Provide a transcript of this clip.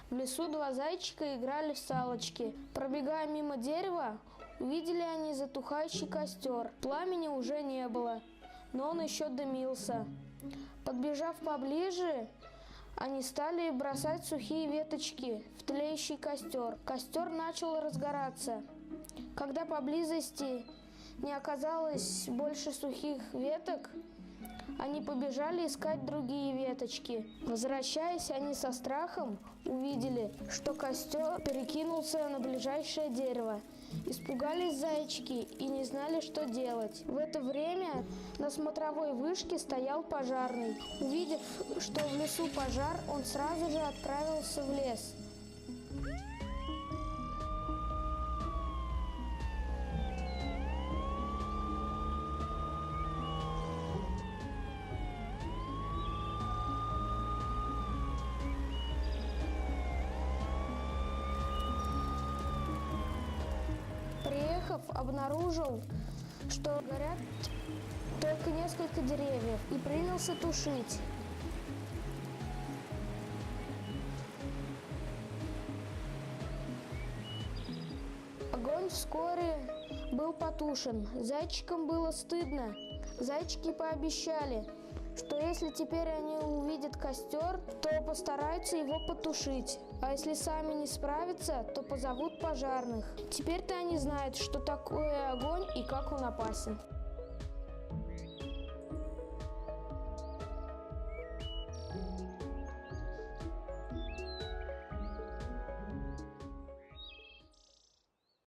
В лесу два зайчика играли в салочки. Пробегая мимо дерева, увидели они затухающий костер. Пламени уже не было, но он еще дымился. Подбежав поближе, они стали бросать сухие веточки в тлеющий костер. Костер начал разгораться. Когда поблизости не оказалось больше сухих веток, они побежали искать другие веточки. Возвращаясь, они со страхом увидели, что костер перекинулся на ближайшее дерево. Испугались зайчики и не знали, что делать. В это время на смотровой вышке стоял пожарный. Увидев, что в лесу пожар, он сразу же отправился в лес. Обнаружил, что горят только несколько деревьев, и принялся тушить. Огонь вскоре был потушен. Зайчикам было стыдно. Зайчики пообещали, что если теперь они увидят костер, то постараются его потушить. А если сами не справятся, то позовут пожарных. Теперь-то они знают, что такое огонь и как он опасен.